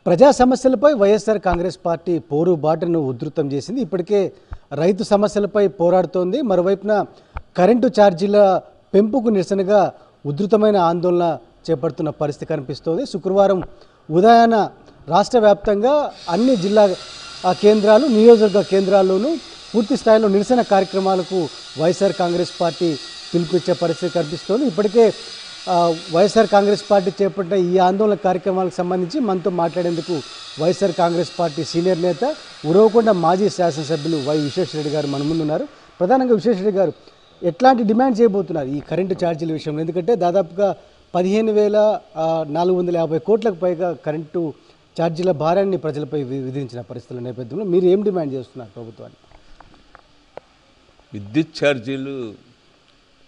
ప్రజా సమస్యలపై వైఎస్ఆర్ కాంగ్రెస్ పార్టీ పోరుబాటును ఉధృతం చేసింది. ఇప్పటికే రైతు సమస్యలపై పోరాడుతోంది. మరోవైపున కరెంటు ఛార్జీల పెంపుకు నిరసనగా ఉధృతమైన ఆందోళన చేపడుతున్న పరిస్థితి కనిపిస్తోంది. శుక్రవారం ఉదయాన రాష్ట్ర వ్యాప్తంగా అన్ని జిల్లా కేంద్రాలు, నియోజకవర్గ కేంద్రాల్లోనూ పూర్తి స్థాయిలో నిరసన కార్యక్రమాలకు వైఎస్ఆర్ కాంగ్రెస్ పార్టీ పిలుపునిచ్చే పరిస్థితి కనిపిస్తోంది. ఇప్పటికే వైఎస్ఆర్ కాంగ్రెస్ పార్టీ చేపట్టిన ఈ ఆందోళన కార్యక్రమాలకు సంబంధించి మనతో మాట్లాడేందుకు వైఎస్ఆర్ కాంగ్రెస్ పార్టీ సీనియర్ నేత, ఉరవకొండ మాజీ శాసనసభ్యులు వై విశ్వేశ్వరరెడ్డి గారు మన ముందున్నారు. ప్రధానంగా విశ్వేశ్వరరెడ్డి గారు, ఎట్లాంటి డిమాండ్ చేయబోతున్నారు ఈ కరెంటు ఛార్జీల విషయంలో? ఎందుకంటే దాదాపుగా 15,450 కోట్లకు పైగా కరెంటు ఛార్జీల భారాన్ని ప్రజలపై విధించిన పరిస్థితుల నేపథ్యంలో మీరు ఏం డిమాండ్ చేస్తున్నారు ప్రభుత్వాన్ని? విద్యుత్ ఛార్జీలు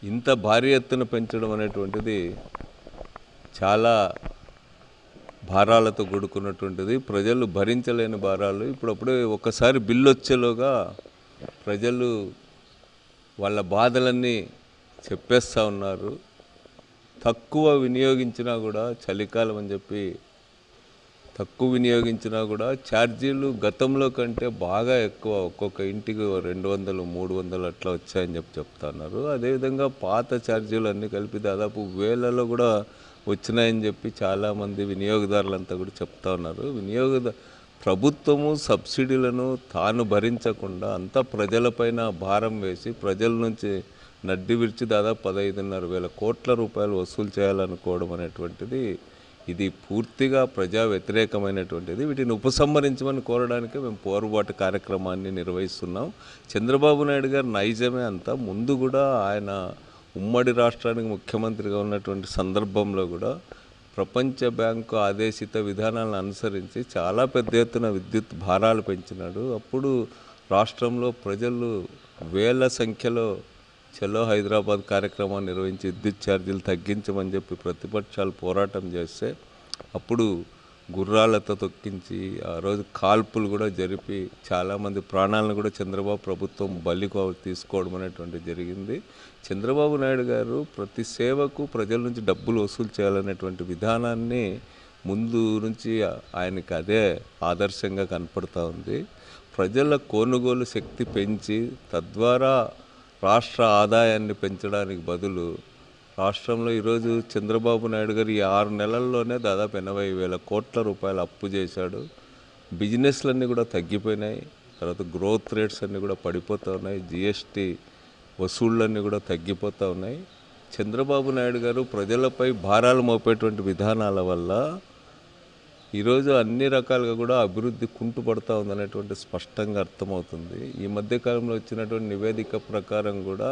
ఇంత భారీ ఎత్తున పెంచడం అనేటువంటిది చాలా భారాలతో కూడుకున్నటువంటిది. ప్రజలు భరించలేని భారాలు. ఇప్పుడప్పుడే ఒకసారి బిల్లు వచ్చేలోగా ప్రజలు వాళ్ళ బాధలన్నీ చెప్పేస్తూ ఉన్నారు. తక్కువ వినియోగించినా కూడా, చలికాలం అని చెప్పి తక్కువ వినియోగించినా కూడా ఛార్జీలు గతంలో కంటే బాగా ఎక్కువ, ఒక్కొక్క ఇంటికి 200, 300 అట్లా వచ్చాయని చెప్తున్నారు. అదేవిధంగా పాత ఛార్జీలు అన్నీ కలిపి దాదాపు వేలలో కూడా వచ్చినాయని చెప్పి చాలామంది వినియోగదారులంతా కూడా చెప్తా ఉన్నారు. ప్రభుత్వము సబ్సిడీలను తాను భరించకుండా అంతా ప్రజలపైన భారం వేసి ప్రజల నుంచి నడ్డి విరిచి దాదాపు 15,500 కోట్ల రూపాయలు వసూలు చేయాలనుకోవడం అనేటువంటిది ఇది పూర్తిగా ప్రజా వ్యతిరేకమైనటువంటిది. వీటిని ఉపసంహరించమని కోరడానికే మేము పోరుబాటు కార్యక్రమాన్ని నిర్వహిస్తున్నాం. చంద్రబాబు నాయుడు గారు నైజమే అంతా. ముందు కూడా ఆయన ఉమ్మడి రాష్ట్రానికి ముఖ్యమంత్రిగా ఉన్నటువంటి సందర్భంలో కూడా ప్రపంచ బ్యాంకు ఆదేశిత విధానాలను అనుసరించి చాలా పెద్ద ఎత్తున విద్యుత్ భారాలు పెంచినాడు. అప్పుడు రాష్ట్రంలో ప్రజలు వేల సంఖ్యలో చలో హైదరాబాద్ కార్యక్రమాన్ని నిర్వహించి విద్యుత్ ఛార్జీలు తగ్గించమని చెప్పి ప్రతిపక్షాలు పోరాటం చేస్తే అప్పుడు గుర్రాలతో తొక్కించి ఆ రోజు కాల్పులు కూడా జరిపి చాలామంది ప్రాణాలను కూడా చంద్రబాబు ప్రభుత్వం బలి తీసుకోవడం అనేటువంటి జరిగింది. చంద్రబాబు నాయుడు గారు ప్రతి సేవకు ప్రజల నుంచి డబ్బులు వసూలు చేయాలనేటువంటి విధానాన్ని ముందు నుంచి ఆయనకి అదే ఆదర్శంగా కనపడుతూ ఉంది. ప్రజల కొనుగోలు శక్తి పెంచి తద్వారా రాష్ట్ర ఆదాయాన్ని పెంచడానికి బదులు రాష్ట్రంలో ఈరోజు చంద్రబాబు నాయుడు గారు ఈ 6 నెలల్లోనే దాదాపు 80,000 కోట్ల రూపాయలు అప్పు చేశాడు. బిజినెస్లన్నీ కూడా తగ్గిపోయినాయి. తర్వాత గ్రోత్ రేట్స్ అన్నీ కూడా పడిపోతూ ఉన్నాయి. జిఎస్టీ వసూళ్ళన్నీ కూడా తగ్గిపోతూ ఉన్నాయి. చంద్రబాబు నాయుడు గారు ప్రజలపై భారాలు మోపేటువంటి విధానాల వల్ల ఈరోజు అన్ని రకాలుగా కూడా అభివృద్ధి కుంటుపడుతూ ఉందనేటువంటి స్పష్టంగా అర్థమవుతుంది. ఈ మధ్యకాలంలో వచ్చినటువంటి నివేదిక ప్రకారం కూడా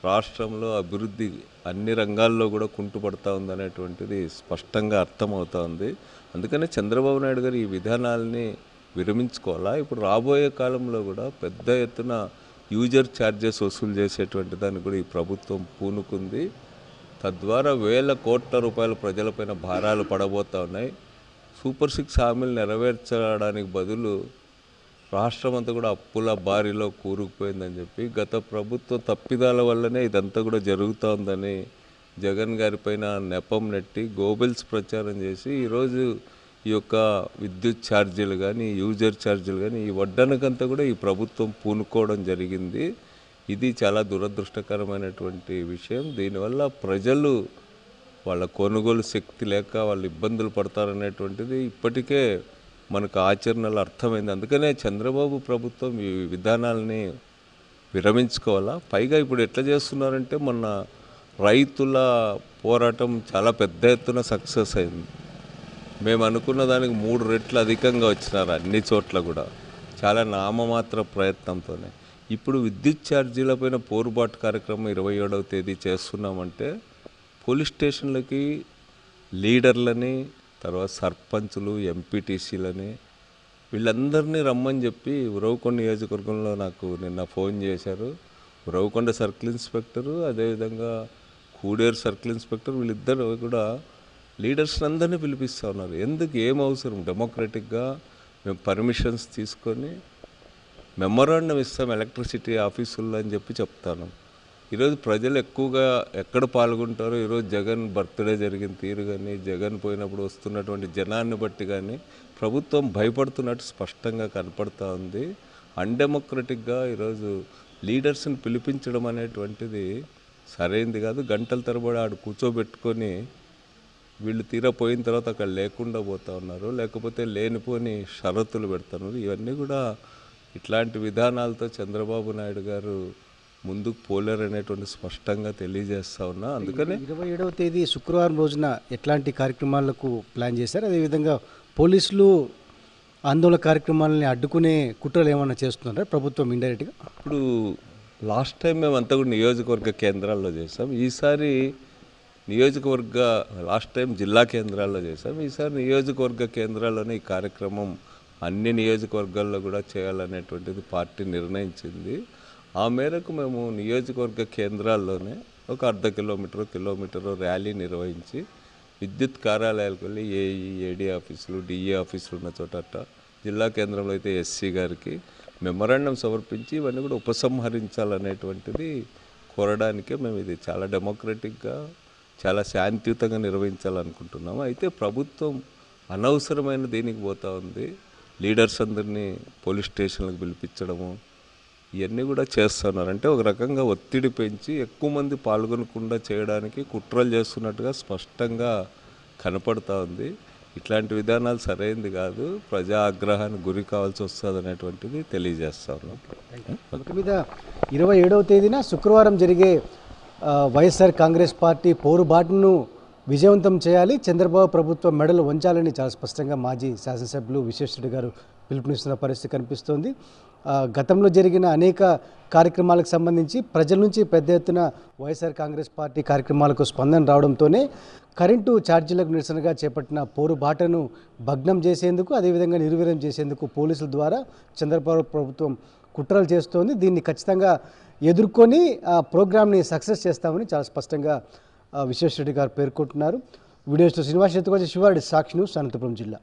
రాష్ట్రంలో అభివృద్ధి అన్ని రంగాల్లో కూడా కుంటుపడుతూ ఉందనేటువంటిది స్పష్టంగా అర్థమవుతూ ఉంది. అందుకనే చంద్రబాబు నాయుడు గారు ఈ విధానాలని విరమించుకోవాలా. ఇప్పుడు రాబోయే కాలంలో కూడా పెద్ద ఎత్తున యూజర్ ఛార్జెస్ వసూలు చేసేటువంటి దానికి కూడా ఈ ప్రభుత్వం పూనుకుంది. తద్వారా వేల కోట్ల రూపాయలు ప్రజలపైన భారాలు పడబోతూ ఉన్నాయి. సూపర్ 6 హామీలు నెరవేర్చడానికి బదులు రాష్ట్రం అంతా కూడా అప్పుల బారిలో కూరుకుపోయిందని చెప్పి గత ప్రభుత్వ తప్పిదాల వల్లనే ఇదంతా కూడా జరుగుతోందని జగన్ గారి పైన నెపం నెట్టి గోబెల్స్ ప్రచారం చేసి ఈరోజు ఈ యొక్క విద్యుత్ ఛార్జీలు కానీ, యూజర్ ఛార్జీలు కానీ ఈ వడ్డనకంతా కూడా ఈ ప్రభుత్వం పూనుకోవడం జరిగింది. ఇది చాలా దురదృష్టకరమైనటువంటి విషయం. దీనివల్ల ప్రజలు వాళ్ళ కొనుగోలు శక్తి లేక వాళ్ళు ఇబ్బందులు పడతారనేటువంటిది ఇప్పటికే మనకు ఆచరణలో అర్థమైంది. అందుకనే చంద్రబాబు ప్రభుత్వం ఈ విధానాలని విరమించుకోవాలా. పైగా ఇప్పుడు ఎట్లా చేస్తున్నారంటే మొన్న రైతుల పోరాటం చాలా పెద్ద ఎత్తున సక్సెస్ అయింది. మేము అనుకున్న దానికి 3 రెట్లు అధికంగా వచ్చినారు అన్ని చోట్ల కూడా, చాలా నామమాత్ర ప్రయత్నంతోనే. ఇప్పుడు విద్యుత్ ఛార్జీలపైన పోరుబాటు కార్యక్రమం 27వ తేదీ చేస్తున్నామంటే పోలీస్ స్టేషన్లకి లీడర్లని, తర్వాత సర్పంచులు, ఎంపీటీసీలని వీళ్ళందరినీ రమ్మని చెప్పి ఉరవకొండ నియోజకవర్గంలో నాకు నిన్న ఫోన్ చేశారు. ఉరవకొండ సర్కిల్ ఇన్స్పెక్టరు, అదేవిధంగా కూడేరు సర్కిల్ ఇన్స్పెక్టర్, వీళ్ళిద్దరు కూడా లీడర్స్ అందరినీ పిలిపిస్తూ ఉన్నారు. ఎందుకు, ఏం అవసరం? డెమోక్రటిక్గా మేము పర్మిషన్స్ తీసుకొని మెమొరాండం ఇస్తాం ఎలక్ట్రిసిటీ ఆఫీసుల్లో అని చెప్పి చెప్తాను. ఈరోజు ప్రజలు ఎక్కువగా ఎక్కడ పాల్గొంటారో, ఈరోజు జగన్ బర్త్డే జరిగిన తీరు కానీ, జగన్ పోయినప్పుడు వస్తున్నటువంటి జనాన్ని బట్టి కానీ ప్రభుత్వం భయపడుతున్నట్టు స్పష్టంగా కనపడతా ఉంది. అన్డెమోక్రటిక్గా ఈరోజు లీడర్స్ని పిలిపించడం అనేటువంటిది సరైంది కాదు. గంటల తరబడి ఆడు కూర్చోబెట్టుకొని వీళ్ళు తీరా పోయిన తర్వాత అక్కడ లేకుండా పోతా ఉన్నారు, లేకపోతే లేనిపోని షరతులు పెడుతున్నారు. ఇవన్నీ కూడా ఇట్లాంటి విధానాలతో చంద్రబాబు నాయుడు గారు ముందుకు పోలేరనేటువంటి స్పష్టంగా తెలియజేస్తా ఉన్నా. అందుకని 27వ తేదీ శుక్రవారం రోజున ఎట్లాంటి కార్యక్రమాలకు ప్లాన్ చేశారు? అదేవిధంగా పోలీసులు ఆందోళన కార్యక్రమాలని అడ్డుకునే కుట్రలు ఏమైనా చేస్తున్నారా ప్రభుత్వం ఇండైరెక్ట్గా? ఇప్పుడు లాస్ట్ టైం మేమంతా కూడా నియోజకవర్గ కేంద్రాల్లో చేసాం. ఈసారి లాస్ట్ టైం జిల్లా కేంద్రాల్లో చేసాం. ఈసారి నియోజకవర్గ కేంద్రాల్లోనే ఈ కార్యక్రమం అన్ని నియోజకవర్గాల్లో కూడా చేయాలనేటువంటిది పార్టీ నిర్ణయించింది. ఆ మేరకు మేము నియోజకవర్గ కేంద్రాల్లోనే ఒక అర్ధ కిలోమీటర్ ర్యాలీ నిర్వహించి విద్యుత్ కార్యాలయాలకు వెళ్ళి ఏఈ, ఏడీ ఆఫీసులు, డిఈ ఆఫీసులు ఉన్న చోట, జిల్లా కేంద్రంలో అయితే ఎస్సీ గారికి మెమరాండం సమర్పించి ఇవన్నీ కూడా ఉపసంహరించాలనేటువంటిది కోరడానికే మేము ఇది చాలా డెమోక్రటిక్గా, చాలా శాంతియుతంగా నిర్వహించాలనుకుంటున్నాము. అయితే ప్రభుత్వం అనవసరమైన దీనికి పోతూ ఉంది. లీడర్స్ అందరినీ పోలీస్ స్టేషన్లకు పిలిపించడము ఇవన్నీ కూడా చేస్తున్నారు. అంటే ఒక రకంగా ఒత్తిడి పెంచి ఎక్కువ మంది పాల్గొనకుండా చేయడానికి కుట్రలు చేస్తున్నట్టుగా స్పష్టంగా కనపడతా ఉంది. ఇట్లాంటి విధానాలు సరైనది కాదు. ప్రజా ఆగ్రహానికి గురి కావాల్సి వస్తుంది అనేటువంటిది తెలియజేస్తా ఉన్నాం. మొత్తం మీద 27వ తేదీన శుక్రవారం జరిగే వైఎస్ఆర్ కాంగ్రెస్ పార్టీ పోరుబాటును విజయవంతం చేయాలి, చంద్రబాబు ప్రభుత్వం మెడలు వంచాలని చాలా స్పష్టంగా మాజీ శాసనసభ్యులు విశ్వేశ్వరరెడ్డి గారు పిలుపునిస్తున్న పరిస్థితి కనిపిస్తోంది. గతంలో జరిగిన అనేక కార్యక్రమాలకు సంబంధించి ప్రజల నుంచి పెద్ద ఎత్తున వైఎస్ఆర్ కాంగ్రెస్ పార్టీ కార్యక్రమాలకు స్పందన రావడంతోనే కరెంటు ఛార్జీలకు నిరసనగా చేపట్టిన పోరుబాటను భగ్నం చేసేందుకు, అదేవిధంగా నిర్వీర్యం చేసేందుకు పోలీసుల ద్వారా చంద్రబాబు ప్రభుత్వం కుట్రలు చేస్తోంది. దీన్ని ఖచ్చితంగా ఎదుర్కొని ఆ ప్రోగ్రామ్ని సక్సెస్ చేస్తామని చాలా స్పష్టంగా విశ్వేశ్వరరెడ్డి గారు పేర్కొంటున్నారు. వీడియోస్తో శ్రీనివాస్ చేతుకొచ్చి శివారెడ్డి, సాక్షి న్యూస్, అనంతపురం జిల్లా.